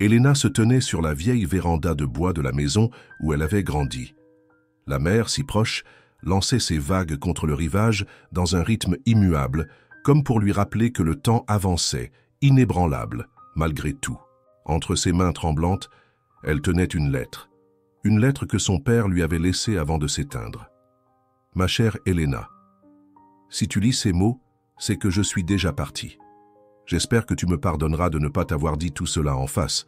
Elena se tenait sur la vieille véranda de bois de la maison où elle avait grandi. La mer, si proche, lançait ses vagues contre le rivage dans un rythme immuable, comme pour lui rappeler que le temps avançait, inébranlable, malgré tout. Entre ses mains tremblantes, elle tenait une lettre que son père lui avait laissée avant de s'éteindre. « Ma chère Elena, si tu lis ces mots, c'est que je suis déjà parti. J'espère que tu me pardonneras de ne pas t'avoir dit tout cela en face,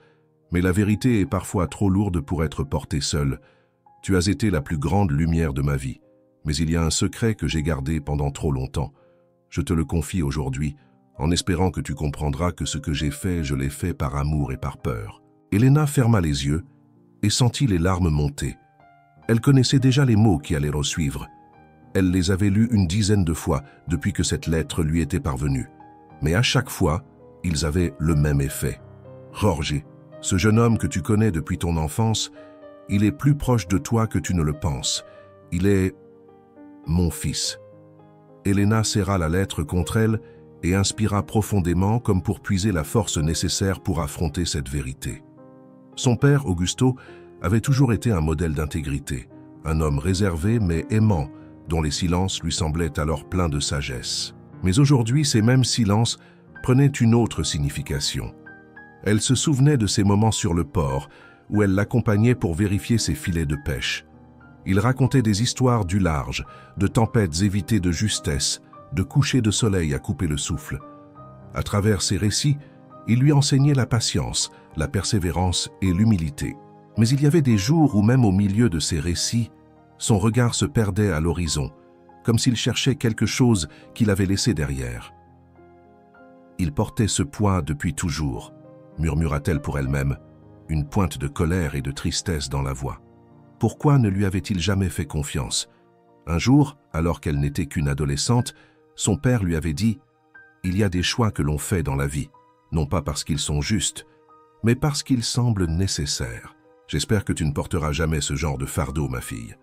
mais la vérité est parfois trop lourde pour être portée seule. Tu as été la plus grande lumière de ma vie, mais il y a un secret que j'ai gardé pendant trop longtemps. Je te le confie aujourd'hui, en espérant que tu comprendras que ce que j'ai fait, je l'ai fait par amour et par peur. » Elena ferma les yeux et sentit les larmes monter. Elle connaissait déjà les mots qui allaient resuivre. Elle les avait lus une dizaine de fois depuis que cette lettre lui était parvenue. Mais à chaque fois, ils avaient le même effet. « Jorge, ce jeune homme que tu connais depuis ton enfance, il est plus proche de toi que tu ne le penses. Il est mon fils. » Elena serra la lettre contre elle et inspira profondément comme pour puiser la force nécessaire pour affronter cette vérité. Son père, Augusto, avait toujours été un modèle d'intégrité, un homme réservé mais aimant, dont les silences lui semblaient alors pleins de sagesse. Mais aujourd'hui, ces mêmes silences prenaient une autre signification. Elle se souvenait de ces moments sur le port, où elle l'accompagnait pour vérifier ses filets de pêche. Il racontait des histoires du large, de tempêtes évitées de justesse, de couchers de soleil à couper le souffle. À travers ces récits, il lui enseignait la patience, la persévérance et l'humilité. Mais il y avait des jours où même au milieu de ces récits, son regard se perdait à l'horizon, comme s'il cherchait quelque chose qu'il avait laissé derrière. « Il portait ce poids depuis toujours », murmura-t-elle pour elle-même, une pointe de colère et de tristesse dans la voix. Pourquoi ne lui avait-il jamais fait confiance? Un jour, alors qu'elle n'était qu'une adolescente, son père lui avait dit « Il y a des choix que l'on fait dans la vie, non pas parce qu'ils sont justes, mais parce qu'ils semblent nécessaires. J'espère que tu ne porteras jamais ce genre de fardeau, ma fille. »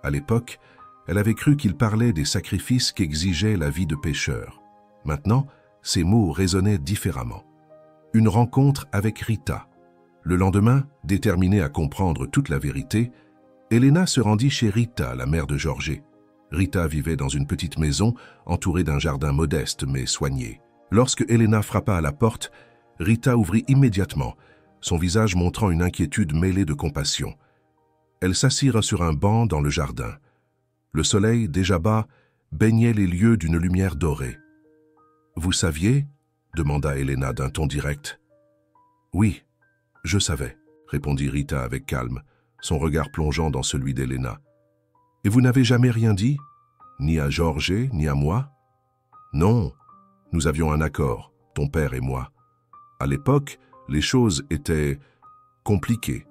À l'époque, elle avait cru qu'il parlait des sacrifices qu'exigeait la vie de pêcheur. Maintenant, ces mots résonnaient différemment. Une rencontre avec Rita. Le lendemain, déterminée à comprendre toute la vérité, Elena se rendit chez Rita, la mère de Jorge. Rita vivait dans une petite maison entourée d'un jardin modeste mais soigné. Lorsque Elena frappa à la porte, Rita ouvrit immédiatement, son visage montrant une inquiétude mêlée de compassion. Elles s'assirent sur un banc dans le jardin. Le soleil, déjà bas, baignait les lieux d'une lumière dorée. « Vous saviez » demanda Elena d'un ton direct. « Oui, je savais » répondit Rita avec calme, son regard plongeant dans celui d'Elena. « Et vous n'avez jamais rien dit? Ni à Jorge, ni à moi? »« Non, nous avions un accord, ton père et moi. À l'époque, les choses étaient compliquées.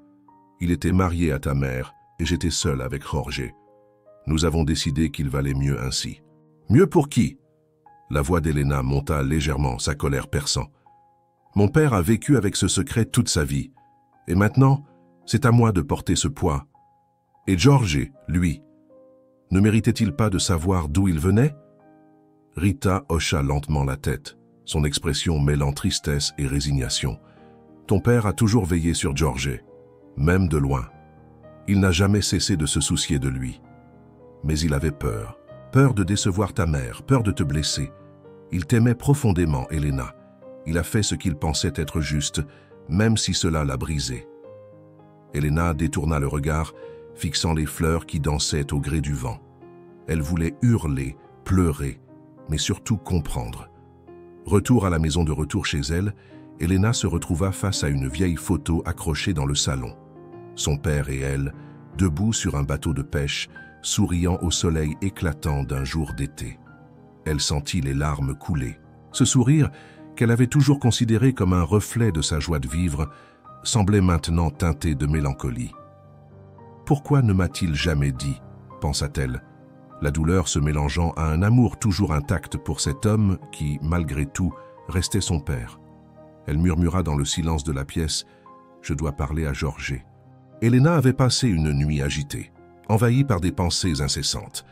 Il était marié à ta mère et j'étais seul avec Jorge. Nous avons décidé qu'il valait mieux ainsi. »« Mieux pour qui ?» La voix d'Elena monta légèrement, sa colère perçant. « Mon père a vécu avec ce secret toute sa vie. Et maintenant, c'est à moi de porter ce poids. Et Jorge, lui, ne méritait-il pas de savoir d'où il venait ?» Rita hocha lentement la tête, son expression mêlant tristesse et résignation. « Ton père a toujours veillé sur Jorge, même de loin. Il n'a jamais cessé de se soucier de lui. Mais il avait peur. Peur de décevoir ta mère, peur de te blesser. Il t'aimait profondément, Elena. Il a fait ce qu'il pensait être juste, même si cela l'a brisé. » Elena détourna le regard, fixant les fleurs qui dansaient au gré du vent. Elle voulait hurler, pleurer, mais surtout comprendre. Retour à la maison de retour chez elle, Elena se retrouva face à une vieille photo accrochée dans le salon. Son père et elle, debout sur un bateau de pêche, souriant au soleil éclatant d'un jour d'été. Elle sentit les larmes couler. Ce sourire, qu'elle avait toujours considéré comme un reflet de sa joie de vivre, semblait maintenant teinté de mélancolie. « Pourquoi ne m'a-t-il jamais dit ?» pensa-t-elle, la douleur se mélangeant à un amour toujours intact pour cet homme qui, malgré tout, restait son père. Elle murmura dans le silence de la pièce « Je dois parler à Jorge ». Elena avait passé une nuit agitée, envahie par des pensées incessantes.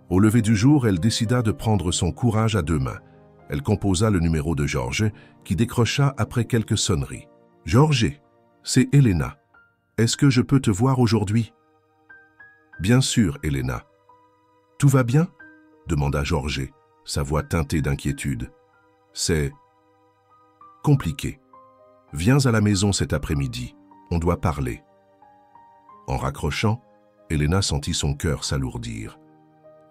Au lever du jour, elle décida de prendre son courage à deux mains. Elle composa le numéro de Jorge, qui décrocha après quelques sonneries. « Jorge » C'est Elena. Est-ce que je peux te voir aujourd'hui? Bien sûr, Elena. Tout va bien? Demanda Georges, sa voix teintée d'inquiétude. C'est compliqué. Viens à la maison cet après-midi. On doit parler. En raccrochant, Elena sentit son cœur s'alourdir.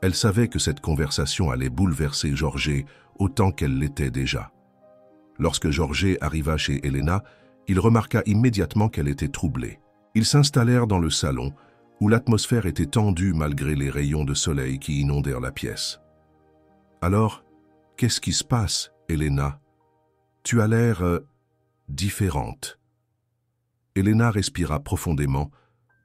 Elle savait que cette conversation allait bouleverser Georges autant qu'elle l'était déjà. Lorsque Georges arriva chez Elena, il remarqua immédiatement qu'elle était troublée. Ils s'installèrent dans le salon, où l'atmosphère était tendue malgré les rayons de soleil qui inondèrent la pièce. « Alors, qu'est-ce qui se passe, Elena? Tu as l'air différente. » Elena respira profondément,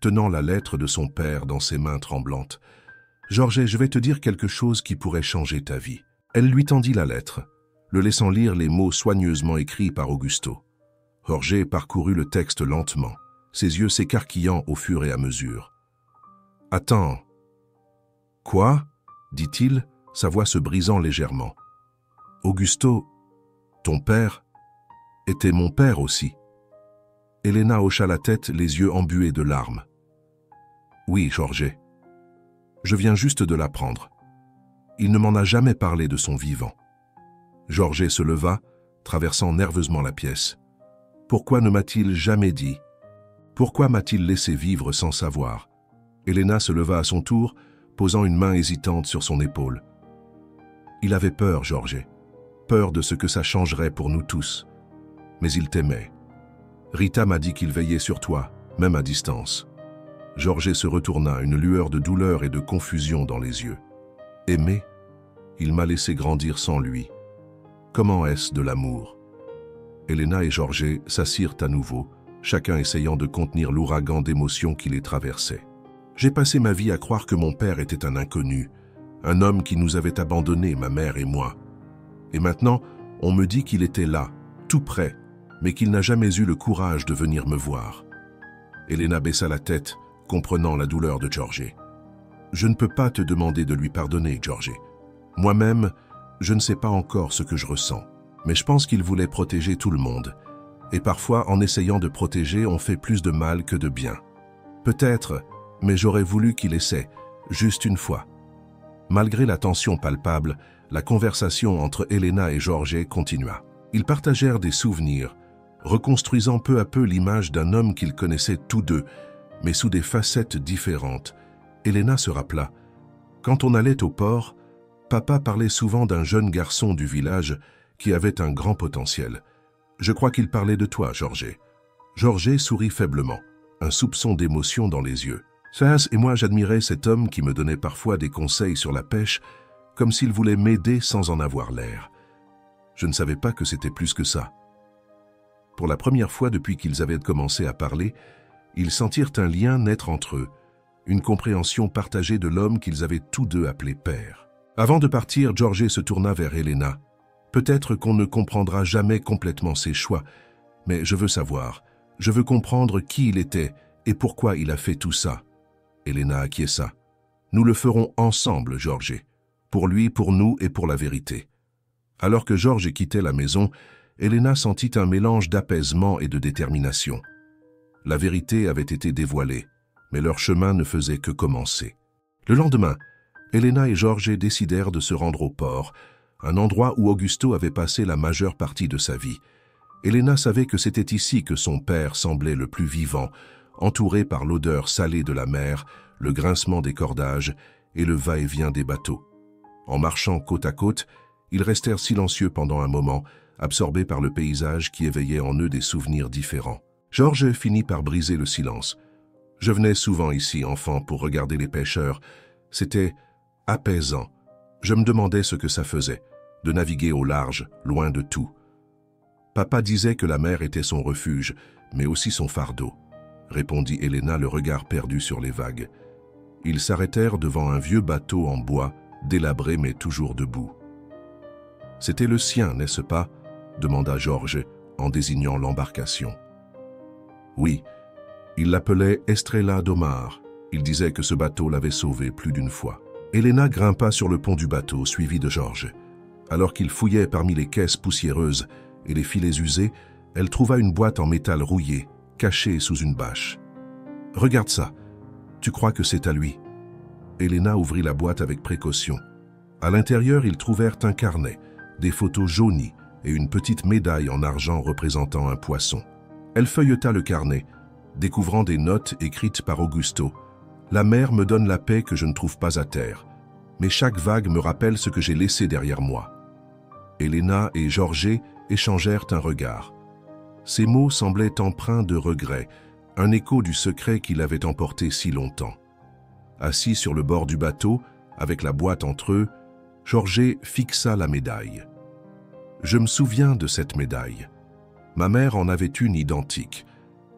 tenant la lettre de son père dans ses mains tremblantes. « Georges, je vais te dire quelque chose qui pourrait changer ta vie. » Elle lui tendit la lettre, le laissant lire les mots soigneusement écrits par Augusto. Georges parcourut le texte lentement, ses yeux s'écarquillant au fur et à mesure. « Attends. »« Quoi ?» dit-il, sa voix se brisant légèrement. « Augusto, ton père, était mon père aussi. » Elena hocha la tête, les yeux embués de larmes. « Oui, Georges. Je viens juste de l'apprendre. Il ne m'en a jamais parlé de son vivant. » Georges se leva, traversant nerveusement la pièce. « Pourquoi ne m'a-t-il jamais dit? Pourquoi m'a-t-il laissé vivre sans savoir ?» Elena se leva à son tour, posant une main hésitante sur son épaule. Il avait peur, Georges. Peur de ce que ça changerait pour nous tous. Mais il t'aimait. Rita m'a dit qu'il veillait sur toi, même à distance. Georges se retourna, une lueur de douleur et de confusion dans les yeux. Aimer? Il m'a laissé grandir sans lui. Comment est-ce de l'amour? Elena et Georges s'assirent à nouveau, chacun essayant de contenir l'ouragan d'émotions qui les traversait. J'ai passé ma vie à croire que mon père était un inconnu, un homme qui nous avait abandonnés, ma mère et moi. Et maintenant, on me dit qu'il était là, tout près, mais qu'il n'a jamais eu le courage de venir me voir. Elena baissa la tête, comprenant la douleur de Georges. Je ne peux pas te demander de lui pardonner, Georges. Moi-même, je ne sais pas encore ce que je ressens, mais je pense qu'il voulait protéger tout le monde. Et parfois, en essayant de protéger, on fait plus de mal que de bien. Peut-être, mais j'aurais voulu qu'il essaie, juste une fois. Malgré la tension palpable, la conversation entre Elena et Georges continua. Ils partagèrent des souvenirs, reconstruisant peu à peu l'image d'un homme qu'ils connaissaient tous deux, mais sous des facettes différentes. Elena se rappela. Quand on allait au port, papa parlait souvent d'un jeune garçon du village qui avait un grand potentiel. Je crois qu'il parlait de toi, Georges. Georges sourit faiblement, un soupçon d'émotion dans les yeux. Sas et moi j'admirais cet homme qui me donnait parfois des conseils sur la pêche, comme s'il voulait m'aider sans en avoir l'air. Je ne savais pas que c'était plus que ça. Pour la première fois depuis qu'ils avaient commencé à parler, ils sentirent un lien naître entre eux, une compréhension partagée de l'homme qu'ils avaient tous deux appelé père. Avant de partir, Georges se tourna vers Elena. Peut-être qu'on ne comprendra jamais complètement ses choix, mais je veux savoir, je veux comprendre qui il était et pourquoi il a fait tout ça. Elena acquiesça. Nous le ferons ensemble, Georges. Pour lui, pour nous et pour la vérité. Alors que Georges quittait la maison, Elena sentit un mélange d'apaisement et de détermination. La vérité avait été dévoilée, mais leur chemin ne faisait que commencer. Le lendemain, Elena et Georges décidèrent de se rendre au port, un endroit où Augusto avait passé la majeure partie de sa vie. Elena savait que c'était ici que son père semblait le plus vivant, entouré par l'odeur salée de la mer, le grincement des cordages et le va-et-vient des bateaux. En marchant côte à côte, ils restèrent silencieux pendant un moment, absorbés par le paysage qui éveillait en eux des souvenirs différents. Georges finit par briser le silence. « Je venais souvent ici, enfant, pour regarder les pêcheurs. C'était apaisant. Je me demandais ce que ça faisait, de naviguer au large, loin de tout. Papa disait que la mer était son refuge, mais aussi son fardeau. » répondit Elena, le regard perdu sur les vagues. Ils s'arrêtèrent devant un vieux bateau en bois, délabré mais toujours debout. « C'était le sien, n'est-ce pas ?» demanda Georges en désignant l'embarcation. « Oui, il l'appelait Estrella d'Omar. Il disait que ce bateau l'avait sauvé plus d'une fois. » Elena grimpa sur le pont du bateau, suivie de Georges. Alors qu'il fouillait parmi les caisses poussiéreuses et les filets usés, elle trouva une boîte en métal rouillé, caché sous une bâche. « Regarde ça. Tu crois que c'est à lui ?» Elena ouvrit la boîte avec précaution. À l'intérieur, ils trouvèrent un carnet, des photos jaunies et une petite médaille en argent représentant un poisson. Elle feuilleta le carnet, découvrant des notes écrites par Augusto. « La mer me donne la paix que je ne trouve pas à terre, mais chaque vague me rappelle ce que j'ai laissé derrière moi. » Elena et Jorge échangèrent un regard. Ces mots semblaient empreints de regret, un écho du secret qui l'avait emporté si longtemps. Assis sur le bord du bateau, avec la boîte entre eux, Jorge fixa la médaille. « Je me souviens de cette médaille. Ma mère en avait une identique.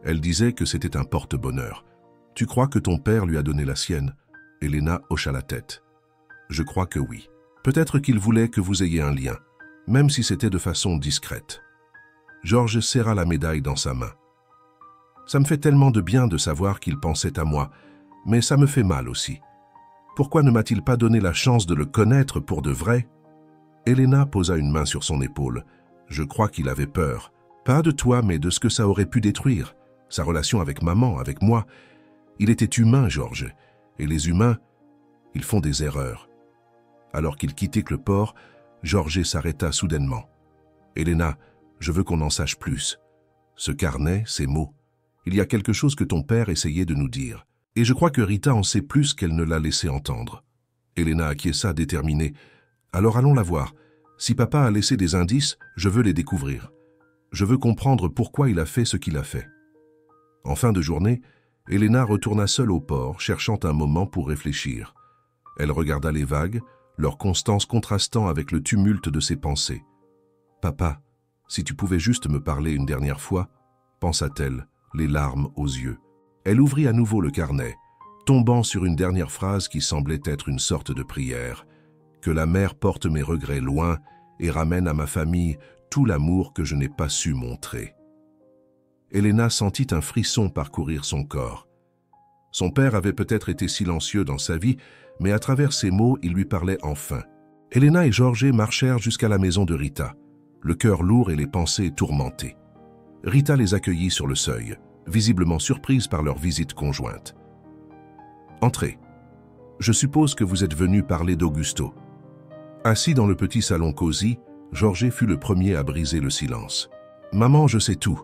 Elle disait que c'était un porte-bonheur. Tu crois que ton père lui a donné la sienne ?» Elena hocha la tête. « Je crois que oui. Peut-être qu'il voulait que vous ayez un lien, même si c'était de façon discrète. » Georges serra la médaille dans sa main. « Ça me fait tellement de bien de savoir qu'il pensait à moi, mais ça me fait mal aussi. Pourquoi ne m'a-t-il pas donné la chance de le connaître pour de vrai ?» Elena posa une main sur son épaule. « Je crois qu'il avait peur. Pas de toi, mais de ce que ça aurait pu détruire. Sa relation avec maman, avec moi. Il était humain, Georges. Et les humains, ils font des erreurs. » Alors qu'il quittait le port, Jorge s'arrêta soudainement. « Elena, je veux qu'on en sache plus. Ce carnet, ces mots, il y a quelque chose que ton père essayait de nous dire. Et je crois que Rita en sait plus qu'elle ne l'a laissé entendre. » Elena acquiesça déterminée. « Alors allons la voir. Si papa a laissé des indices, je veux les découvrir. Je veux comprendre pourquoi il a fait ce qu'il a fait. » En fin de journée, Elena retourna seule au port, cherchant un moment pour réfléchir. Elle regarda les vagues, leur constance contrastant avec le tumulte de ses pensées. « Papa, si tu pouvais juste me parler une dernière fois, » pensa-t-elle, les larmes aux yeux. Elle ouvrit à nouveau le carnet, tombant sur une dernière phrase qui semblait être une sorte de prière. « Que la mer porte mes regrets loin et ramène à ma famille tout l'amour que je n'ai pas su montrer. » Elena sentit un frisson parcourir son corps. Son père avait peut-être été silencieux dans sa vie, mais à travers ces mots, il lui parlait enfin. Elena et Jorge marchèrent jusqu'à la maison de Rita, le cœur lourd et les pensées tourmentées. Rita les accueillit sur le seuil, visiblement surprise par leur visite conjointe. « Entrez. Je suppose que vous êtes venus parler d'Augusto. » Assis dans le petit salon cosy, Jorge fut le premier à briser le silence. « Maman, je sais tout.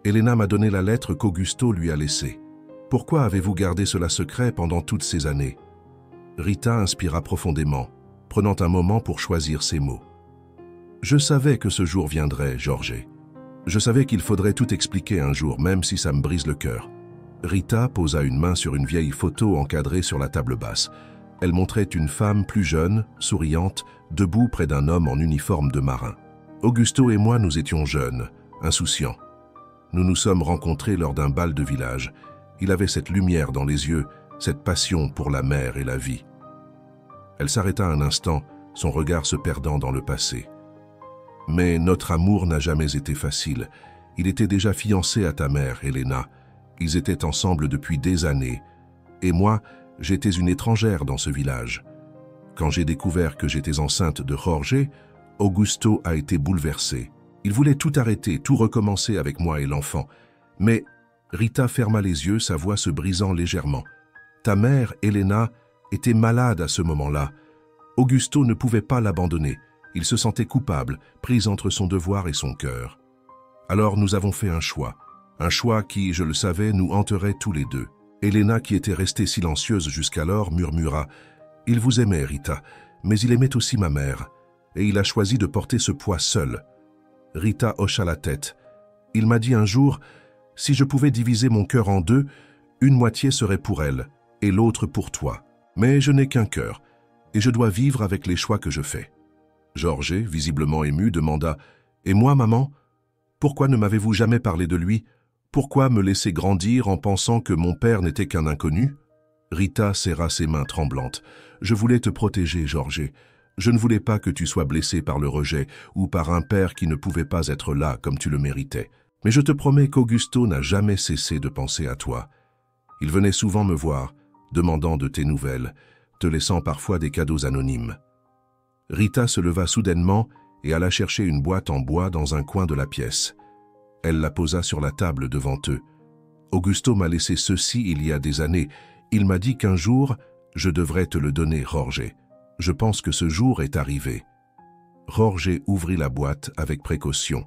Elena m'a donné la lettre qu'Augusto lui a laissée. Pourquoi avez-vous gardé cela secret pendant toutes ces années ?» Rita inspira profondément, prenant un moment pour choisir ses mots. « Je savais que ce jour viendrait, Jorge. Je savais qu'il faudrait tout expliquer un jour, même si ça me brise le cœur. » Rita posa une main sur une vieille photo encadrée sur la table basse. Elle montrait une femme plus jeune, souriante, debout près d'un homme en uniforme de marin. Augusto et moi, nous étions jeunes, insouciants. Nous nous sommes rencontrés lors d'un bal de village. Il avait cette lumière dans les yeux, cette passion pour la mer et la vie. Elle s'arrêta un instant, son regard se perdant dans le passé. « Mais notre amour n'a jamais été facile. Il était déjà fiancé à ta mère, Elena. Ils étaient ensemble depuis des années. Et moi, j'étais une étrangère dans ce village. Quand j'ai découvert que j'étais enceinte de Jorge, Augusto a été bouleversé. Il voulait tout arrêter, tout recommencer avec moi et l'enfant. Mais Rita ferma les yeux, sa voix se brisant légèrement. Ta mère, Elena, était malade à ce moment-là. Augusto ne pouvait pas l'abandonner. Il se sentait coupable, pris entre son devoir et son cœur. Alors nous avons fait un choix qui, je le savais, nous hanterait tous les deux. Elena, qui était restée silencieuse jusqu'alors, murmura « Il vous aimait, Rita, mais il aimait aussi ma mère, et il a choisi de porter ce poids seul. » Rita hocha la tête. « Il m'a dit un jour, si je pouvais diviser mon cœur en deux, une moitié serait pour elle, et l'autre pour toi. Mais je n'ai qu'un cœur, et je dois vivre avec les choix que je fais. » Jorge, visiblement ému, demanda « Et moi, maman, pourquoi ne m'avez-vous jamais parlé de lui? Pourquoi me laisser grandir en pensant que mon père n'était qu'un inconnu ?» Rita serra ses mains tremblantes. « Je voulais te protéger, Jorge. Je ne voulais pas que tu sois blessé par le rejet ou par un père qui ne pouvait pas être là comme tu le méritais. Mais je te promets qu'Augusto n'a jamais cessé de penser à toi. Il venait souvent me voir, demandant de tes nouvelles, te laissant parfois des cadeaux anonymes. » Rita se leva soudainement et alla chercher une boîte en bois dans un coin de la pièce. Elle la posa sur la table devant eux, Augusto m'a laissé ceci il y a des années. Il m'a dit qu'un jour, je devrais te le donner, Jorge. Je pense que ce jour est arrivé. » Jorge ouvrit la boîte avec précaution.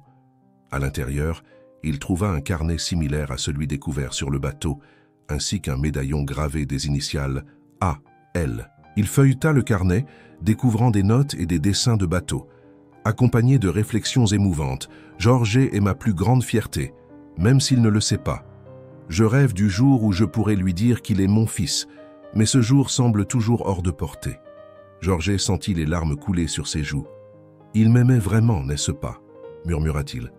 À l'intérieur, il trouva un carnet similaire à celui découvert sur le bateau, ainsi qu'un médaillon gravé des initiales A.L. Il feuilleta le carnet, découvrant des notes et des dessins de bateaux. Accompagnés de réflexions émouvantes, Jorge est ma plus grande fierté, même s'il ne le sait pas. Je rêve du jour où je pourrai lui dire qu'il est mon fils, mais ce jour semble toujours hors de portée. Jorge sentit les larmes couler sur ses joues. « Il m'aimait vraiment, n'est-ce pas ?» murmura-t-il.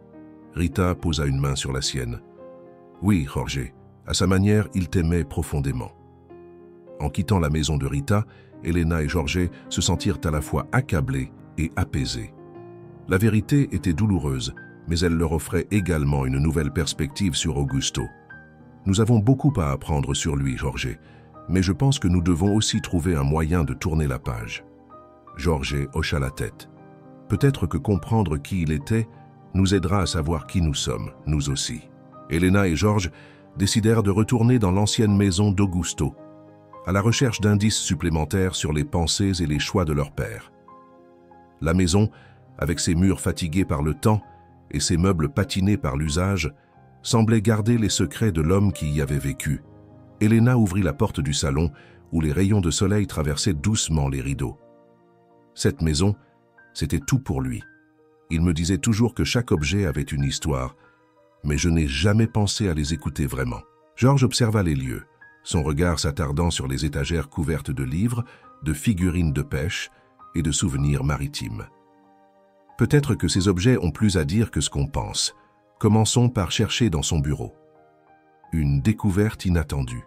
Rita posa une main sur la sienne. « Oui, Jorge, à sa manière, il t'aimait profondément. » En quittant la maison de Rita, Elena et Jorge se sentirent à la fois accablés et apaisés. La vérité était douloureuse, mais elle leur offrait également une nouvelle perspective sur Augusto. « Nous avons beaucoup à apprendre sur lui, Jorge, mais je pense que nous devons aussi trouver un moyen de tourner la page. » Jorge hocha la tête. « Peut-être que comprendre qui il était nous aidera à savoir qui nous sommes, nous aussi. » Elena et Jorge décidèrent de retourner dans l'ancienne maison d'Augusto, à la recherche d'indices supplémentaires sur les pensées et les choix de leur père. La maison, avec ses murs fatigués par le temps et ses meubles patinés par l'usage, semblait garder les secrets de l'homme qui y avait vécu. Elena ouvrit la porte du salon où les rayons de soleil traversaient doucement les rideaux. Cette maison, c'était tout pour lui. Il me disait toujours que chaque objet avait une histoire, mais je n'ai jamais pensé à les écouter vraiment. Georges observa les lieux, son regard s'attardant sur les étagères couvertes de livres, de figurines de pêche et de souvenirs maritimes. Peut-être que ces objets ont plus à dire que ce qu'on pense. Commençons par chercher dans son bureau. Une découverte inattendue.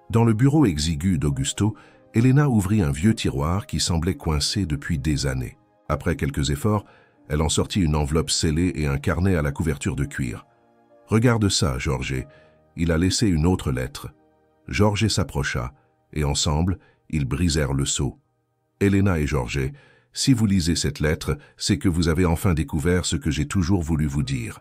Dans le bureau exigu d'Augusto, Elena ouvrit un vieux tiroir qui semblait coincé depuis des années. Après quelques efforts, elle en sortit une enveloppe scellée et un carnet à la couverture de cuir. « Regarde ça, Jorge. Il a laissé une autre lettre. » Jorge s'approcha, et ensemble, ils brisèrent le sceau. « Elena et Jorge, si vous lisez cette lettre, c'est que vous avez enfin découvert ce que j'ai toujours voulu vous dire,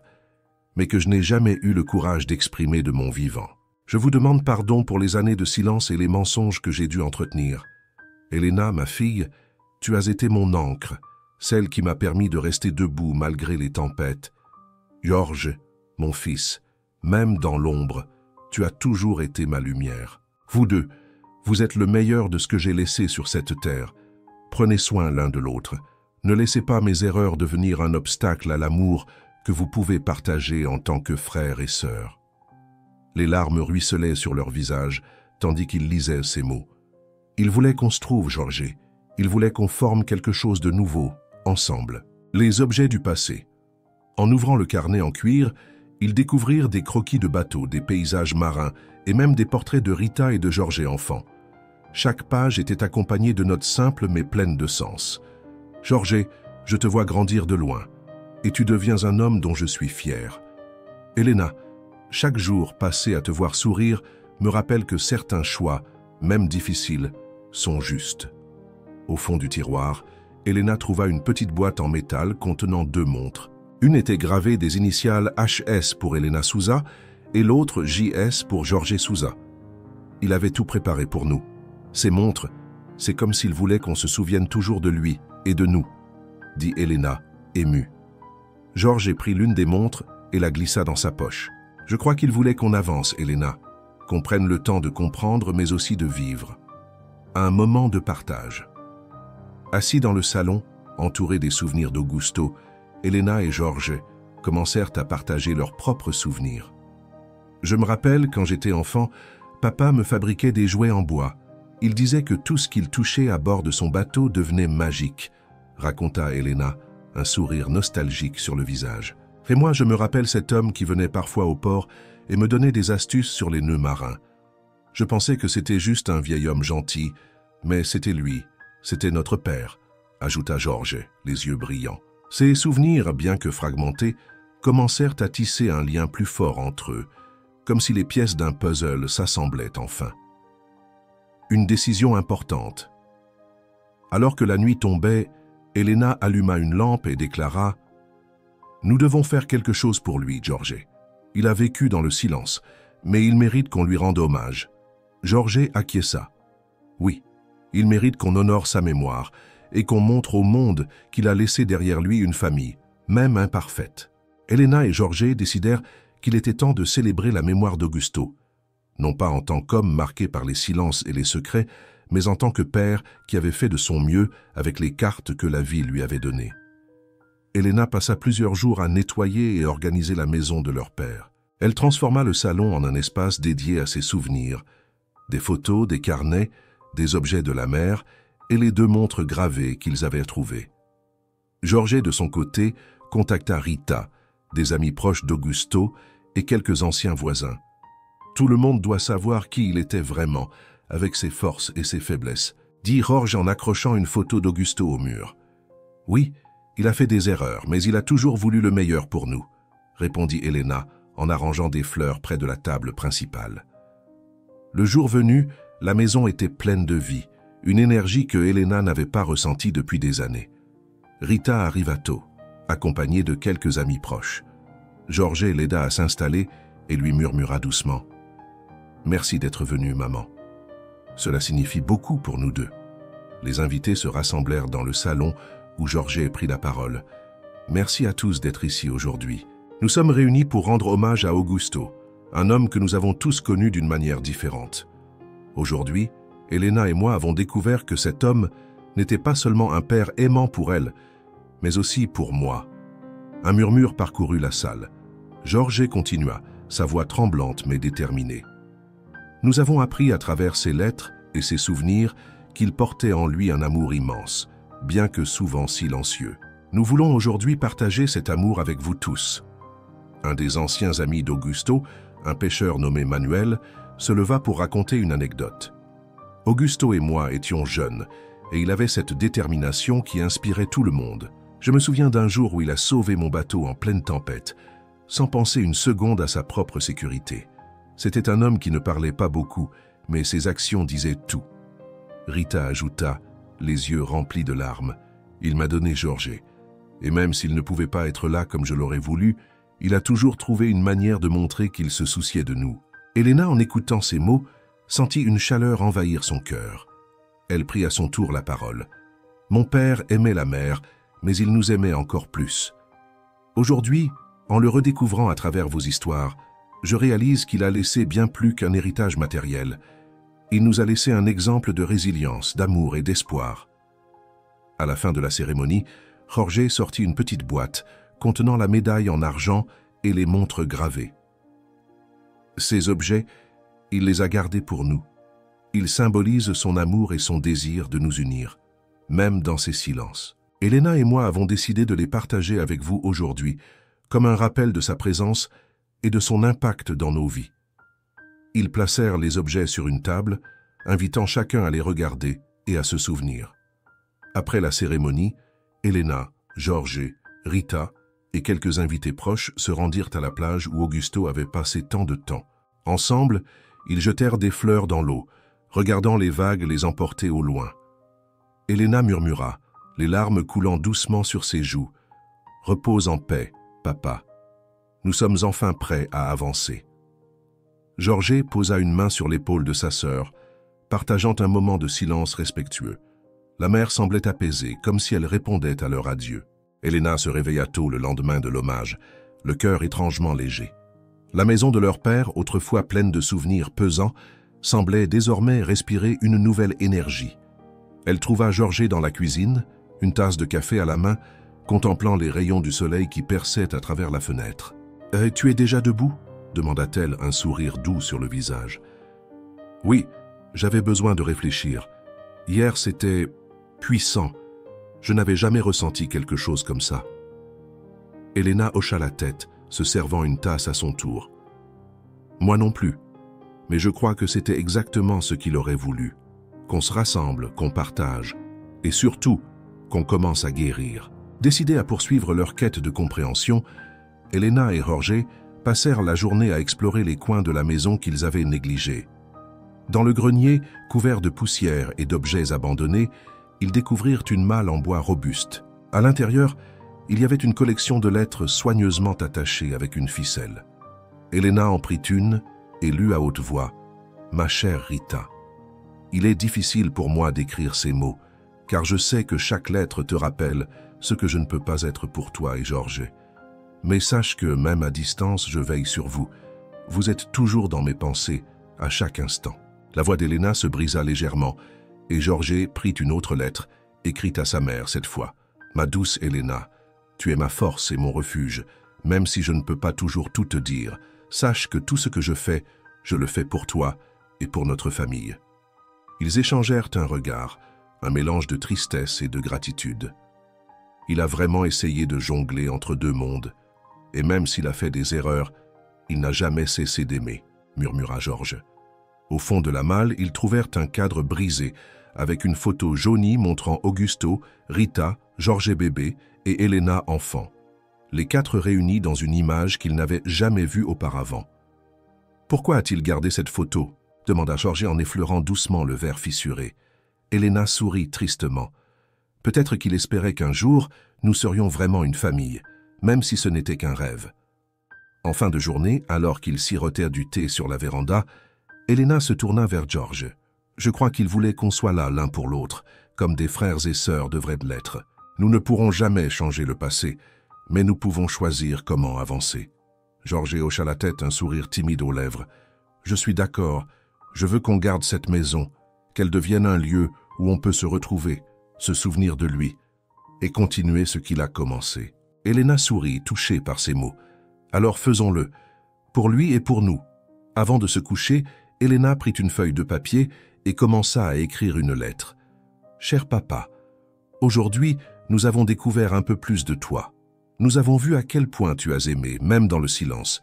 mais que je n'ai jamais eu le courage d'exprimer de mon vivant. Je vous demande pardon pour les années de silence et les mensonges que j'ai dû entretenir. Elena, ma fille, tu as été mon ancre, celle qui m'a permis de rester debout malgré les tempêtes. Jorge, mon fils, même dans l'ombre, tu as toujours été ma lumière. Vous deux, vous êtes le meilleur de ce que j'ai laissé sur cette terre. Prenez soin l'un de l'autre. Ne laissez pas mes erreurs devenir un obstacle à l'amour que vous pouvez partager en tant que frères et sœurs. » Les larmes ruisselaient sur leur visage, tandis qu'ils lisaient ces mots. Ils voulaient qu'on se trouve, Jorge. Ils voulaient qu'on forme quelque chose de nouveau, ensemble. Les objets du passé. En ouvrant le carnet en cuir, ils découvrirent des croquis de bateaux, des paysages marins et même des portraits de Rita et de Jorge enfant. Chaque page était accompagnée de notes simples mais pleines de sens. « Jorge, je te vois grandir de loin, et tu deviens un homme dont je suis fier. Elena, chaque jour passé à te voir sourire me rappelle que certains choix, même difficiles, sont justes. » Au fond du tiroir, Elena trouva une petite boîte en métal contenant 2 montres. Une était gravée des initiales HS pour Elena Souza et l'autre JS pour Jorge Souza. Il avait tout préparé pour nous. Ces montres, c'est comme s'il voulait qu'on se souvienne toujours de lui et de nous, dit Elena, émue. Jorge prit l'une des montres et la glissa dans sa poche. Je crois qu'il voulait qu'on avance, Elena, qu'on prenne le temps de comprendre mais aussi de vivre. Un moment de partage. Assis dans le salon, entourés des souvenirs d'Augusto, Elena et Jorge commencèrent à partager leurs propres souvenirs. Je me rappelle, quand j'étais enfant, papa me fabriquait des jouets en bois. Il disait que tout ce qu'il touchait à bord de son bateau devenait magique, raconta Elena, un sourire nostalgique sur le visage. Et moi, je me rappelle cet homme qui venait parfois au port et me donnait des astuces sur les nœuds marins. Je pensais que c'était juste un vieil homme gentil, mais c'était lui, c'était notre père, ajouta Jorge, les yeux brillants. Ces souvenirs, bien que fragmentés, commencèrent à tisser un lien plus fort entre eux, comme si les pièces d'un puzzle s'assemblaient enfin. Une décision importante. Alors que la nuit tombait, Elena alluma une lampe et déclara « Nous devons faire quelque chose pour lui, Jorge. Il a vécu dans le silence, mais il mérite qu'on lui rende hommage. Jorge acquiesça. Oui, il mérite qu'on honore sa mémoire et qu'on montre au monde qu'il a laissé derrière lui une famille, même imparfaite. Elena et Jorge décidèrent qu'il était temps de célébrer la mémoire d'Augusto, non pas en tant qu'homme marqué par les silences et les secrets, mais en tant que père qui avait fait de son mieux avec les cartes que la vie lui avait données. Elena passa plusieurs jours à nettoyer et organiser la maison de leur père. Elle transforma le salon en un espace dédié à ses souvenirs, des photos, des carnets, des objets de la mère et les 2 montres gravées qu'ils avaient trouvées. Jorge, de son côté, contacta Rita, des amis proches d'Augusto et quelques anciens voisins. Tout le monde doit savoir qui il était vraiment, avec ses forces et ses faiblesses, dit Jorge en accrochant une photo d'Augusto au mur. Oui, il a fait des erreurs, mais il a toujours voulu le meilleur pour nous, répondit Elena en arrangeant des fleurs près de la table principale. Le jour venu, la maison était pleine de vie, une énergie que Elena n'avait pas ressentie depuis des années. Rita arriva tôt, accompagnée de quelques amis proches. Jorge l'aida à s'installer et lui murmura doucement « Merci d'être venue, maman. Cela signifie beaucoup pour nous deux. » Les invités se rassemblèrent dans le salon où Jorge prit la parole. « Merci à tous d'être ici aujourd'hui. Nous sommes réunis pour rendre hommage à Augusto, un homme que nous avons tous connu d'une manière différente. Aujourd'hui, Elena et moi avons découvert que cet homme n'était pas seulement un père aimant pour elle, mais aussi pour moi. » Un murmure parcourut la salle. Jorge continua, sa voix tremblante mais déterminée. « Nous avons appris à travers ses lettres et ses souvenirs qu'il portait en lui un amour immense, bien que souvent silencieux. Nous voulons aujourd'hui partager cet amour avec vous tous. » Un des anciens amis d'Augusto, un pêcheur nommé Manuel, se leva pour raconter une anecdote. Augusto et moi étions jeunes, et il avait cette détermination qui inspirait tout le monde. Je me souviens d'un jour où il a sauvé mon bateau en pleine tempête, sans penser une seconde à sa propre sécurité. C'était un homme qui ne parlait pas beaucoup, mais ses actions disaient tout. Rita ajouta, les yeux remplis de larmes. Il m'a donné Jorge. Et même s'il ne pouvait pas être là comme je l'aurais voulu, il a toujours trouvé une manière de montrer qu'il se souciait de nous. Elena, en écoutant ces mots, sentit une chaleur envahir son cœur. Elle prit à son tour la parole. Mon père aimait la mer, mais il nous aimait encore plus. Aujourd'hui, en le redécouvrant à travers vos histoires, je réalise qu'il a laissé bien plus qu'un héritage matériel. Il nous a laissé un exemple de résilience, d'amour et d'espoir. À la fin de la cérémonie, Jorge sortit une petite boîte contenant la médaille en argent et les montres gravées. Ces objets, il les a gardés pour nous. Ils symbolisent son amour et son désir de nous unir, même dans ses silences. Elena et moi avons décidé de les partager avec vous aujourd'hui, comme un rappel de sa présence et de son impact dans nos vies. Ils placèrent les objets sur une table, invitant chacun à les regarder et à se souvenir. Après la cérémonie, Elena, Jorge, Rita et quelques invités proches se rendirent à la plage où Augusto avait passé tant de temps. Ensemble, ils jetèrent des fleurs dans l'eau, regardant les vagues les emporter au loin. Elena murmura, les larmes coulant doucement sur ses joues. « Repose en paix, papa. Nous sommes enfin prêts à avancer. » Jorge posa une main sur l'épaule de sa sœur, partageant un moment de silence respectueux. La mère semblait apaisée, comme si elle répondait à leur adieu. Elena se réveilla tôt le lendemain de l'hommage, le cœur étrangement léger. La maison de leur père, autrefois pleine de souvenirs pesants, semblait désormais respirer une nouvelle énergie. Elle trouva Jorge dans la cuisine, une tasse de café à la main, contemplant les rayons du soleil qui perçaient à travers la fenêtre. « Tu es déjà debout ?» demanda-t-elle, un sourire doux sur le visage. « Oui, j'avais besoin de réfléchir. Hier, c'était puissant. Je n'avais jamais ressenti quelque chose comme ça. » Elena hocha la tête, se servant une tasse à son tour. « Moi non plus, mais je crois que c'était exactement ce qu'il aurait voulu. Qu'on se rassemble, qu'on partage, et surtout, qu'on commence à guérir. » Décidés à poursuivre leur quête de compréhension, Elena et Jorge passèrent la journée à explorer les coins de la maison qu'ils avaient négligés. Dans le grenier, couvert de poussière et d'objets abandonnés, ils découvrirent une malle en bois robuste. À l'intérieur, il y avait une collection de lettres soigneusement attachées avec une ficelle. Elena en prit une, et lut à haute voix « Ma chère Rita ». Il est difficile pour moi d'écrire ces mots, car je sais que chaque lettre te rappelle ce que je ne peux pas être pour toi et Georges. Mais sache que, même à distance, je veille sur vous. Vous êtes toujours dans mes pensées, à chaque instant. La voix d'Elena se brisa légèrement, et Georges prit une autre lettre, écrite à sa mère cette fois. « Ma douce Elena, tu es ma force et mon refuge, même si je ne peux pas toujours tout te dire. Sache que tout ce que je le fais pour toi et pour notre famille. » Ils échangèrent un regard, un mélange de tristesse et de gratitude. Il a vraiment essayé de jongler entre deux mondes, et même s'il a fait des erreurs, il n'a jamais cessé d'aimer, murmura Georges. Au fond de la malle, ils trouvèrent un cadre brisé, avec une photo jaunie montrant Augusto, Rita, Georges bébé et Elena enfant. Les quatre réunis dans une image qu'ils n'avaient jamais vue auparavant. « Pourquoi a-t-il gardé cette photo ?» demanda Georges en effleurant doucement le verre fissuré. Elena sourit tristement. « Peut-être qu'il espérait qu'un jour, nous serions vraiment une famille, même si ce n'était qu'un rêve. » En fin de journée, alors qu'ils sirotèrent du thé sur la véranda, Elena se tourna vers Georges. « Je crois qu'il voulait qu'on soit là l'un pour l'autre, comme des frères et sœurs devraient l'être. Nous ne pourrons jamais changer le passé, mais nous pouvons choisir comment avancer. » Georges hocha la tête, un sourire timide aux lèvres. « Je suis d'accord, je veux qu'on garde cette maison, qu'elle devienne un lieu où on peut se retrouver, se souvenir de lui, et continuer ce qu'il a commencé. » Elena sourit, touchée par ces mots. « Alors faisons-le, pour lui et pour nous. » Avant de se coucher, Elena prit une feuille de papier et commença à écrire une lettre. « Cher papa, aujourd'hui, nous avons découvert un peu plus de toi. Nous avons vu à quel point tu as aimé, même dans le silence.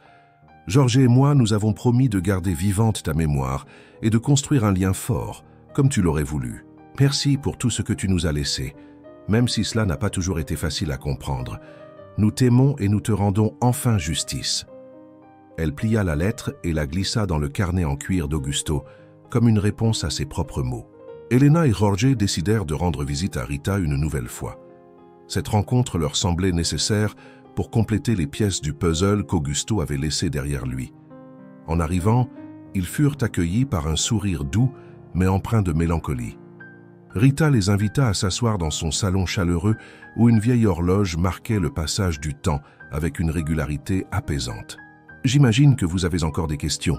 Georges et moi, nous avons promis de garder vivante ta mémoire et de construire un lien fort, comme tu l'aurais voulu. Merci pour tout ce que tu nous as laissé, même si cela n'a pas toujours été facile à comprendre. Nous t'aimons et nous te rendons enfin justice. » Elle plia la lettre et la glissa dans le carnet en cuir d'Augusto, comme une réponse à ses propres mots. Elena et Georges décidèrent de rendre visite à Rita une nouvelle fois. Cette rencontre leur semblait nécessaire pour compléter les pièces du puzzle qu'Augusto avait laissé derrière lui. En arrivant, ils furent accueillis par un sourire doux, mais empreint de mélancolie. Rita les invita à s'asseoir dans son salon chaleureux où une vieille horloge marquait le passage du temps avec une régularité apaisante. « J'imagine que vous avez encore des questions, »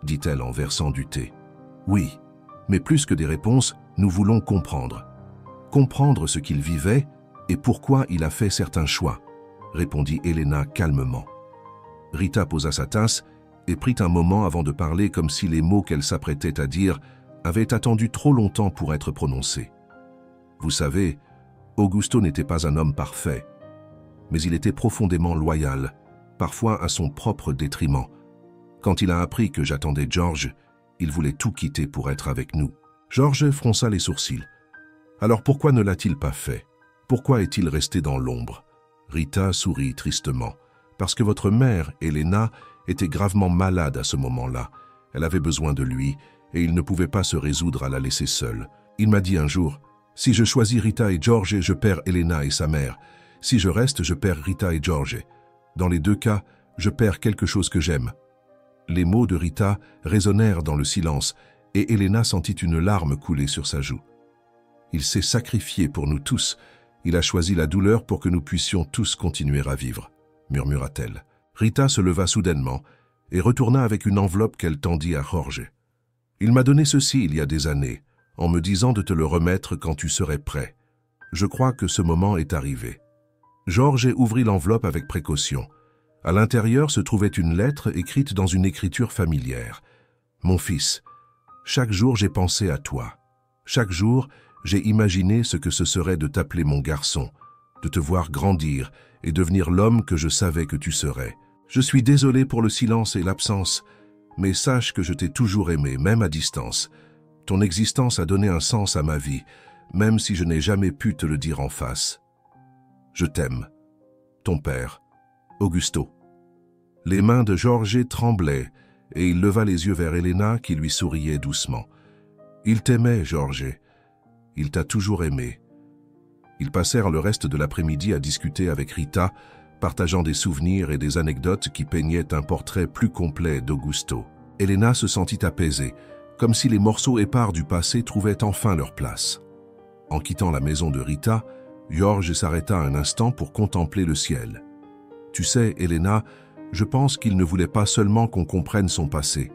dit-elle en versant du thé. « Oui, mais plus que des réponses, nous voulons comprendre. Comprendre ce qu'il vivait et pourquoi il a fait certains choix, » répondit Elena calmement. Rita posa sa tasse et prit un moment avant de parler comme si les mots qu'elle s'apprêtait à dire avaient attendu trop longtemps pour être prononcés. Vous savez, Augusto n'était pas un homme parfait, mais il était profondément loyal, parfois à son propre détriment. Quand il a appris que j'attendais Georges, il voulait tout quitter pour être avec nous. Georges fronça les sourcils. Alors pourquoi ne l'a-t-il pas fait? Pourquoi est-il resté dans l'ombre? Rita sourit tristement. Parce que votre mère, Elena, était gravement malade à ce moment-là. Elle avait besoin de lui, et il ne pouvait pas se résoudre à la laisser seule. Il m'a dit un jour, « Si je choisis Rita et Georges, je perds Elena et sa mère. Si je reste, je perds Rita et Georges. Dans les deux cas, je perds quelque chose que j'aime. » Les mots de Rita résonnèrent dans le silence, et Elena sentit une larme couler sur sa joue. « Il s'est sacrifié pour nous tous. Il a choisi la douleur pour que nous puissions tous continuer à vivre, » murmura-t-elle. Rita se leva soudainement et retourna avec une enveloppe qu'elle tendit à Georges. « Il m'a donné ceci il y a des années, en me disant de te le remettre quand tu serais prêt. Je crois que ce moment est arrivé. » Georges ouvrit l'enveloppe avec précaution. À l'intérieur se trouvait une lettre écrite dans une écriture familière. « Mon fils, chaque jour j'ai pensé à toi. Chaque jour, j'ai imaginé ce que ce serait de t'appeler mon garçon, de te voir grandir et devenir l'homme que je savais que tu serais. Je suis désolé pour le silence et l'absence, mais sache que je t'ai toujours aimé, même à distance. Ton existence a donné un sens à ma vie, même si je n'ai jamais pu te le dire en face. Je t'aime. Ton père, Augusto. » Les mains de Georges tremblaient et il leva les yeux vers Elena qui lui souriait doucement. « Il t'aimait, Georges. Il t'a toujours aimé. » Ils passèrent le reste de l'après-midi à discuter avec Rita, partageant des souvenirs et des anecdotes qui peignaient un portrait plus complet d'Augusto. Elena se sentit apaisée, comme si les morceaux épars du passé trouvaient enfin leur place. En quittant la maison de Rita, Jorge s'arrêta un instant pour contempler le ciel. « Tu sais, Elena, je pense qu'il ne voulait pas seulement qu'on comprenne son passé.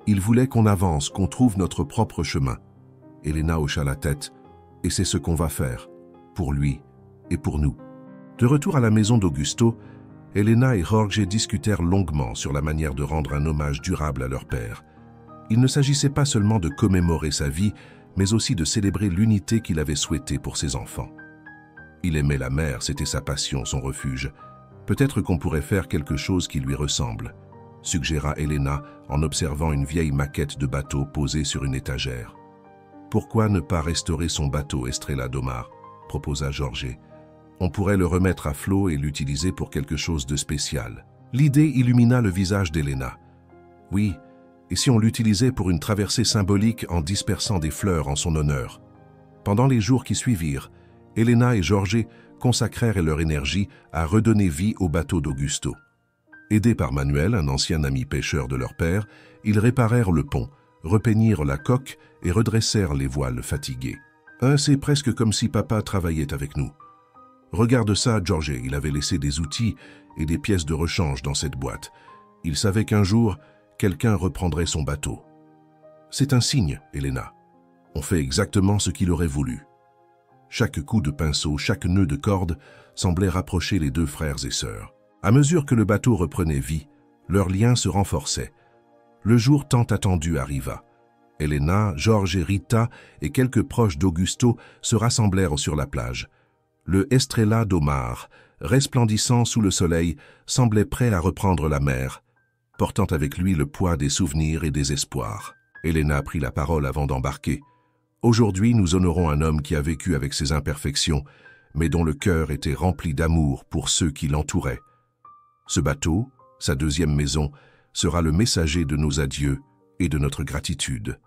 Il voulait qu'on avance, qu'on trouve notre propre chemin. » Elena hocha la tête, et c'est ce qu'on va faire, pour lui et pour nous. De retour à la maison d'Augusto, Elena et Jorge discutèrent longuement sur la manière de rendre un hommage durable à leur père. Il ne s'agissait pas seulement de commémorer sa vie, mais aussi de célébrer l'unité qu'il avait souhaitée pour ses enfants. Il aimait la mer, c'était sa passion, son refuge. Peut-être qu'on pourrait faire quelque chose qui lui ressemble, suggéra Elena en observant une vieille maquette de bateau posée sur une étagère. Pourquoi ne pas restaurer son bateau, Estrella Domar, proposa Jorge. On pourrait le remettre à flot et l'utiliser pour quelque chose de spécial. L'idée illumina le visage d'Elena. Oui, et si on l'utilisait pour une traversée symbolique en dispersant des fleurs en son honneur? Pendant les jours qui suivirent, Elena et Jorge consacrèrent leur énergie à redonner vie au bateau d'Augusto. Aidés par Manuel, un ancien ami pêcheur de leur père, ils réparèrent le pont, repeignirent la coque et redressèrent les voiles fatiguées. « C'est presque comme si papa travaillait avec nous. Regarde ça, Jorge, il avait laissé des outils et des pièces de rechange dans cette boîte. Il savait qu'un jour, quelqu'un reprendrait son bateau. C'est un signe, Elena. On fait exactement ce qu'il aurait voulu. » Chaque coup de pinceau, chaque nœud de corde semblait rapprocher les deux frères et sœurs. À mesure que le bateau reprenait vie, leur lien se renforçait. Le jour tant attendu arriva. Elena, Jorge, Rita et quelques proches d'Augusto se rassemblèrent sur la plage. Le Estrella Domar, resplendissant sous le soleil, semblait prêt à reprendre la mer, portant avec lui le poids des souvenirs et des espoirs. Elena prit la parole avant d'embarquer. Aujourd'hui, nous honorons un homme qui a vécu avec ses imperfections, mais dont le cœur était rempli d'amour pour ceux qui l'entouraient. Ce bateau, sa deuxième maison, sera le messager de nos adieux et de notre gratitude.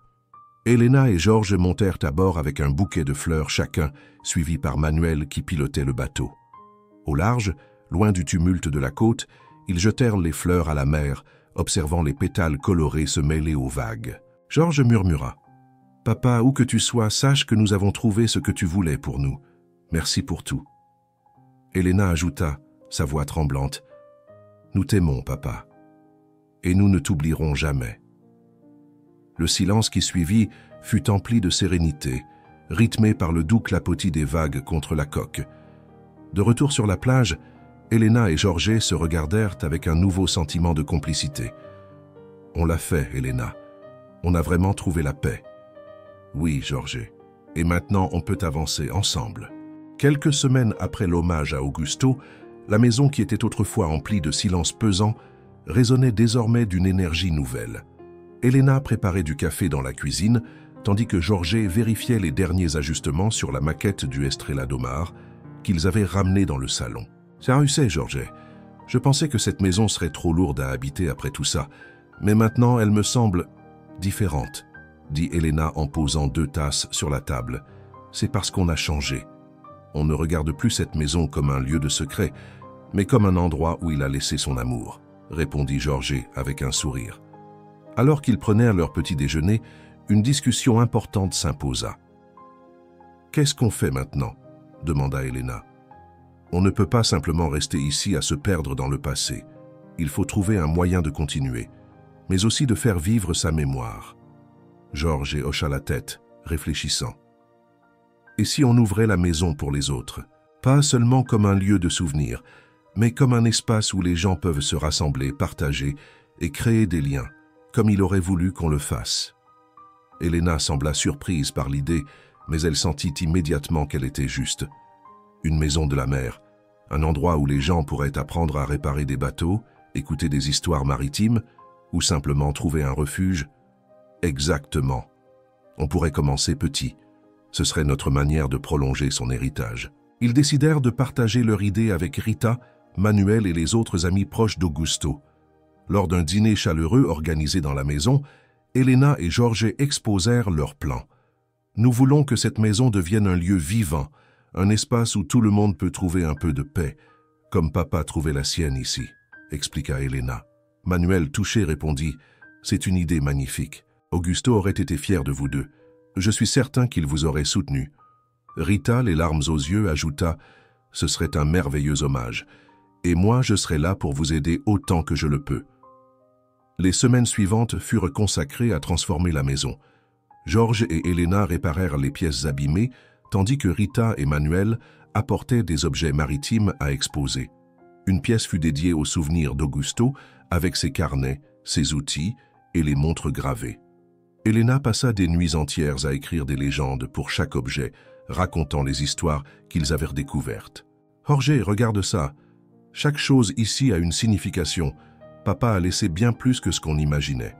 Elena et Jorge montèrent à bord avec un bouquet de fleurs chacun, suivis par Manuel qui pilotait le bateau. Au large, loin du tumulte de la côte, ils jetèrent les fleurs à la mer, observant les pétales colorés se mêler aux vagues. Jorge murmura. « Papa, où que tu sois, sache que nous avons trouvé ce que tu voulais pour nous. Merci pour tout. » Elena ajouta, sa voix tremblante. « Nous t'aimons, papa. Et nous ne t'oublierons jamais. » Le silence qui suivit fut empli de sérénité, rythmé par le doux clapotis des vagues contre la coque. De retour sur la plage, Elena et Jorge se regardèrent avec un nouveau sentiment de complicité. « On l'a fait, Elena. On a vraiment trouvé la paix. » « Oui, Jorge. Et maintenant, on peut avancer ensemble. » Quelques semaines après l'hommage à Augusto, la maison qui était autrefois emplie de silence pesant résonnait désormais d'une énergie nouvelle. Elena préparait du café dans la cuisine, tandis que Jorge vérifiait les derniers ajustements sur la maquette du Estrella Domar qu'ils avaient ramené dans le salon. « Ça réussit, Jorge. Je pensais que cette maison serait trop lourde à habiter après tout ça, mais maintenant elle me semble différente. » dit Elena en posant 2 tasses sur la table. « C'est parce qu'on a changé. On ne regarde plus cette maison comme un lieu de secret, mais comme un endroit où il a laissé son amour, » répondit Jorge avec un sourire. Alors qu'ils prenaient leur petit déjeuner, une discussion importante s'imposa. « Qu'est-ce qu'on fait maintenant ?» demanda Elena. « On ne peut pas simplement rester ici à se perdre dans le passé. Il faut trouver un moyen de continuer, mais aussi de faire vivre sa mémoire. » Jorge hocha la tête, réfléchissant. « Et si on ouvrait la maison pour les autres, pas seulement comme un lieu de souvenir, mais comme un espace où les gens peuvent se rassembler, partager et créer des liens, comme il aurait voulu qu'on le fasse. » Elena sembla surprise par l'idée, mais elle sentit immédiatement qu'elle était juste. Une maison de la mer, un endroit où les gens pourraient apprendre à réparer des bateaux, écouter des histoires maritimes, ou simplement trouver un refuge. Exactement. On pourrait commencer petit. Ce serait notre manière de prolonger son héritage. Ils décidèrent de partager leur idée avec Rita, Manuel et les autres amis proches d'Augusto. Lors d'un dîner chaleureux organisé dans la maison, Elena et Jorge exposèrent leurs plans. « Nous voulons que cette maison devienne un lieu vivant, un espace où tout le monde peut trouver un peu de paix, comme papa trouvait la sienne ici, » expliqua Elena. Manuel, touché, répondit « C'est une idée magnifique. Augusto aurait été fier de vous deux. Je suis certain qu'il vous aurait soutenu. Rita, les larmes aux yeux, ajouta « Ce serait un merveilleux hommage. Et moi, je serai là pour vous aider autant que je le peux. » Les semaines suivantes furent consacrées à transformer la maison. Georges et Elena réparèrent les pièces abîmées, tandis que Rita et Manuel apportaient des objets maritimes à exposer. Une pièce fut dédiée aux souvenirs d'Augusto, avec ses carnets, ses outils et les montres gravées. Elena passa des nuits entières à écrire des légendes pour chaque objet, racontant les histoires qu'ils avaient redécouvertes. « Jorge, regarde ça. Chaque chose ici a une signification. Papa a laissé bien plus que ce qu'on imaginait. »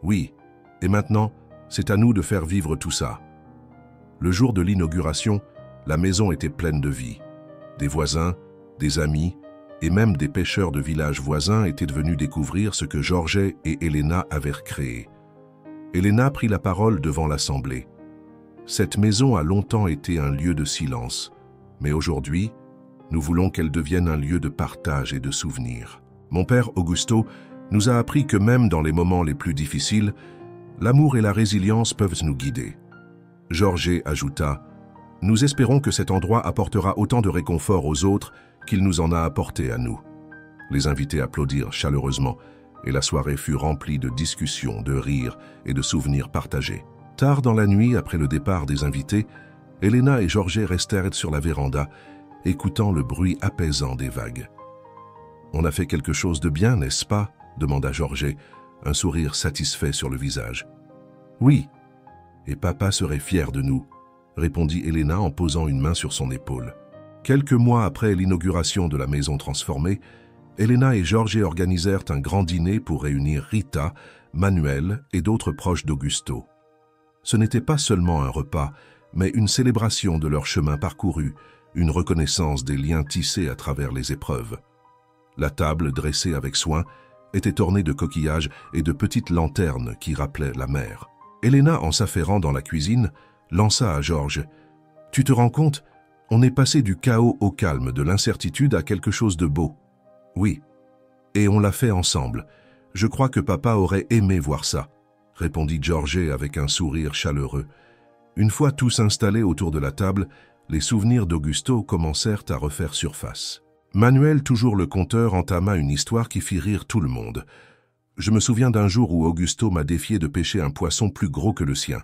Oui, et maintenant, c'est à nous de faire vivre tout ça. Le jour de l'inauguration, la maison était pleine de vie. Des voisins, des amis et même des pêcheurs de villages voisins étaient venus découvrir ce que Jorge et Elena avaient créé. Elena prit la parole devant l'assemblée. Cette maison a longtemps été un lieu de silence, mais aujourd'hui, nous voulons qu'elle devienne un lieu de partage et de souvenirs. Mon père Augusto nous a appris que même dans les moments les plus difficiles, l'amour et la résilience peuvent nous guider. Jorge ajouta « Nous espérons que cet endroit apportera autant de réconfort aux autres qu'il nous en a apporté à nous. » Les invités applaudirent chaleureusement et la soirée fut remplie de discussions, de rires et de souvenirs partagés. Tard dans la nuit, après le départ des invités, Elena et Jorge restèrent sur la véranda, écoutant le bruit apaisant des vagues. « On a fait quelque chose de bien, n'est-ce pas ?» demanda Jorge, un sourire satisfait sur le visage. « Oui, et papa serait fier de nous », répondit Elena en posant une main sur son épaule. Quelques mois après l'inauguration de la maison transformée, Elena et Jorge organisèrent un grand dîner pour réunir Rita, Manuel et d'autres proches d'Augusto. Ce n'était pas seulement un repas, mais une célébration de leur chemin parcouru, une reconnaissance des liens tissés à travers les épreuves. La table, dressée avec soin, était ornée de coquillages et de petites lanternes qui rappelaient la mer. Elena, en s'affairant dans la cuisine, lança à Georges « Tu te rends compte, on est passé du chaos au calme, de l'incertitude à quelque chose de beau. » « Oui, et on l'a fait ensemble. Je crois que papa aurait aimé voir ça, » répondit Jorge avec un sourire chaleureux. Une fois tous installés autour de la table, les souvenirs d'Augusto commencèrent à refaire surface. Manuel, toujours le conteur, entama une histoire qui fit rire tout le monde. « Je me souviens d'un jour où Augusto m'a défié de pêcher un poisson plus gros que le sien.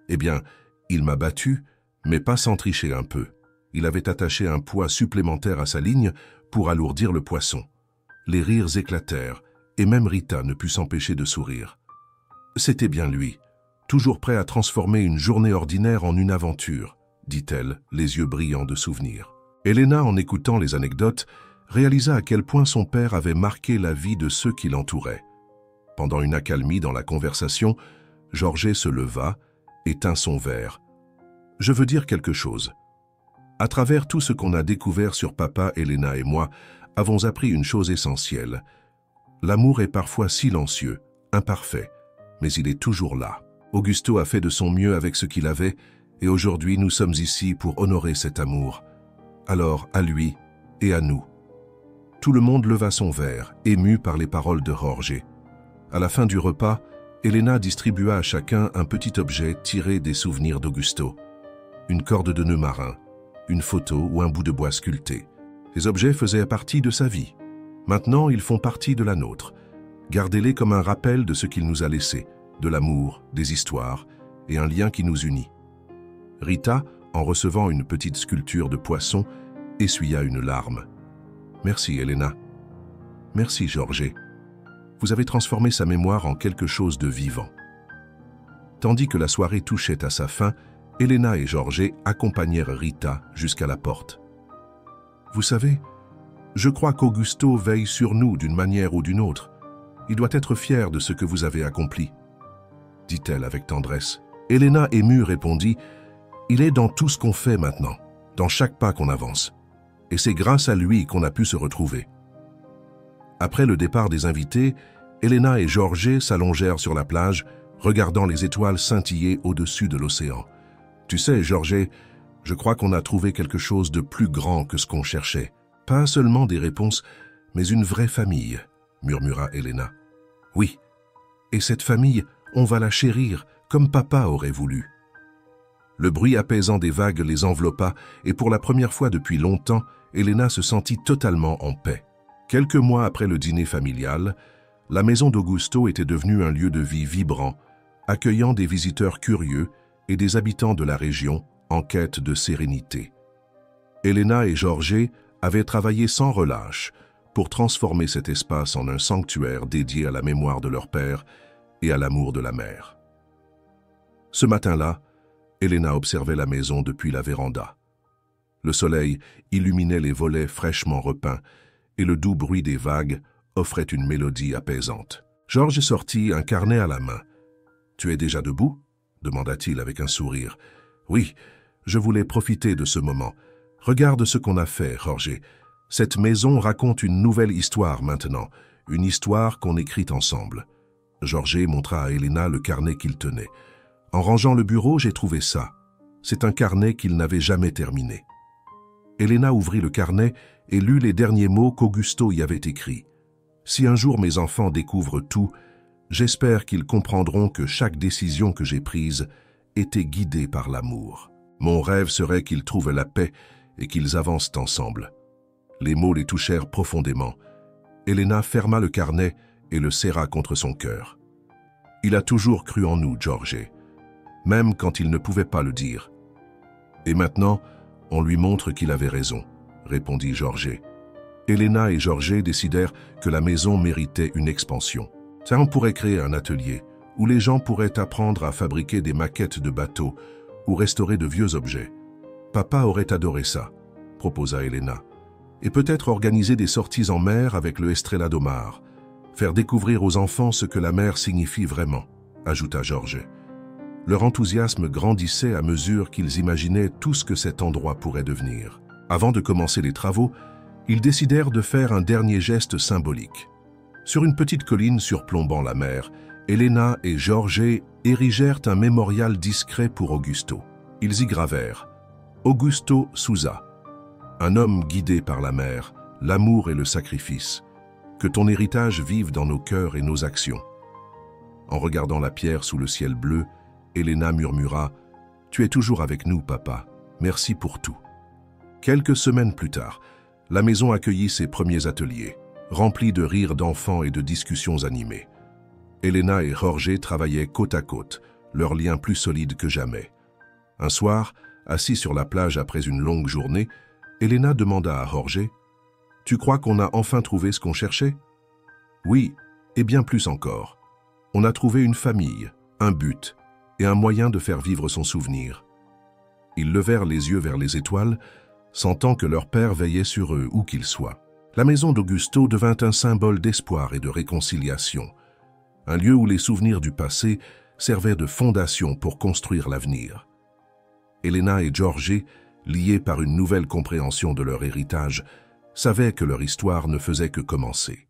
Eh bien, il m'a battu, mais pas sans tricher un peu. Il avait attaché un poids supplémentaire à sa ligne pour alourdir le poisson. » Les rires éclatèrent, et même Rita ne put s'empêcher de sourire. C'était bien lui, toujours prêt à transformer une journée ordinaire en une aventure, dit-elle, les yeux brillants de souvenirs. Elena, en écoutant les anecdotes, réalisa à quel point son père avait marqué la vie de ceux qui l'entouraient. Pendant une accalmie dans la conversation, Jorge se leva et tint son verre. « Je veux dire quelque chose. À travers tout ce qu'on a découvert sur papa, Elena et moi, avons appris une chose essentielle. L'amour est parfois silencieux, imparfait, mais il est toujours là. Augusto a fait de son mieux avec ce qu'il avait, et aujourd'hui nous sommes ici pour honorer cet amour. Alors à lui et à nous. » Tout le monde leva son verre, ému par les paroles de Jorge. À la fin du repas, Elena distribua à chacun un petit objet tiré des souvenirs d'Augusto. Une corde de nœud marin, une photo ou un bout de bois sculpté. Ces objets faisaient partie de sa vie. Maintenant, ils font partie de la nôtre. Gardez-les comme un rappel de ce qu'il nous a laissé, de l'amour, des histoires et un lien qui nous unit. Rita, en recevant une petite sculpture de poisson, essuya une larme. « Merci, Elena. Merci, Jorge. Vous avez transformé sa mémoire en quelque chose de vivant. » Tandis que la soirée touchait à sa fin, Elena et Jorge accompagnèrent Rita jusqu'à la porte. « Vous savez, je crois qu'Augusto veille sur nous d'une manière ou d'une autre. Il doit être fier de ce que vous avez accompli, » dit-elle avec tendresse. Elena, émue, répondit « Il est dans tout ce qu'on fait maintenant, dans chaque pas qu'on avance. Et c'est grâce à lui qu'on a pu se retrouver. » Après le départ des invités, Elena et Jorge s'allongèrent sur la plage, regardant les étoiles scintiller au-dessus de l'océan. « Tu sais, Jorge, je crois qu'on a trouvé quelque chose de plus grand que ce qu'on cherchait. Pas seulement des réponses, mais une vraie famille, » murmura Elena. « Oui, Et cette famille, on va la chérir, comme papa aurait voulu. » Le bruit apaisant des vagues les enveloppa et pour la première fois depuis longtemps, Elena se sentit totalement en paix. Quelques mois après le dîner familial, la maison d'Augusto était devenue un lieu de vie vibrant, accueillant des visiteurs curieux et des habitants de la région en quête de sérénité. Elena et Jorge avaient travaillé sans relâche pour transformer cet espace en un sanctuaire dédié à la mémoire de leur père et à l'amour de la mère. Ce matin-là, Elena observait la maison depuis la véranda. Le soleil illuminait les volets fraîchement repeints et le doux bruit des vagues offrait une mélodie apaisante. Georges sortit un carnet à la main. « Tu es déjà debout ?» demanda-t-il avec un sourire. « Oui, je voulais profiter de ce moment. Regarde ce qu'on a fait, Jorge. Cette maison raconte une nouvelle histoire maintenant, une histoire qu'on écrit ensemble. » Jorge montra à Elena le carnet qu'il tenait. « En rangeant le bureau, j'ai trouvé ça. C'est un carnet qu'il n'avait jamais terminé. » Elena ouvrit le carnet et lut les derniers mots qu'Augusto y avait écrits. « Si un jour mes enfants découvrent tout, j'espère qu'ils comprendront que chaque décision que j'ai prise était guidée par l'amour. Mon rêve serait qu'ils trouvent la paix et qu'ils avancent ensemble. » Les mots les touchèrent profondément. Elena ferma le carnet et le serra contre son cœur. « Il a toujours cru en nous, Jorge, même quand il ne pouvait pas le dire. Et maintenant, on lui montre qu'il avait raison, » répondit Jorge. Elena et Jorge décidèrent que la maison méritait une expansion. Ça, on pourrait créer un atelier où les gens pourraient apprendre à fabriquer des maquettes de bateaux ou restaurer de vieux objets. Papa aurait adoré ça, proposa Elena. Et peut-être organiser des sorties en mer avec le Estrella do Mar, faire découvrir aux enfants ce que la mer signifie vraiment, ajouta Jorge. Leur enthousiasme grandissait à mesure qu'ils imaginaient tout ce que cet endroit pourrait devenir. Avant de commencer les travaux, ils décidèrent de faire un dernier geste symbolique. Sur une petite colline surplombant la mer, Elena et Jorge érigèrent un mémorial discret pour Augusto. Ils y gravèrent « Augusto Souza, un homme guidé par la mer, l'amour et le sacrifice. Que ton héritage vive dans nos cœurs et nos actions. » En regardant la pierre sous le ciel bleu, Elena murmura « Tu es toujours avec nous, papa. Merci pour tout. » Quelques semaines plus tard, la maison accueillit ses premiers ateliers, remplis de rires d'enfants et de discussions animées. Elena et Jorge travaillaient côte à côte, leur lien plus solide que jamais. Un soir, assis sur la plage après une longue journée, Elena demanda à Jorge « Tu crois qu'on a enfin trouvé ce qu'on cherchait ?»« Oui, et bien plus encore. On a trouvé une famille, un but et un moyen de faire vivre son souvenir. » Ils levèrent les yeux vers les étoiles, sentant que leur père veillait sur eux où qu'ils soient. La maison d'Augusto devint un symbole d'espoir et de réconciliation, un lieu où les souvenirs du passé servaient de fondation pour construire l'avenir. Elena et Jorge, liés par une nouvelle compréhension de leur héritage, savaient que leur histoire ne faisait que commencer.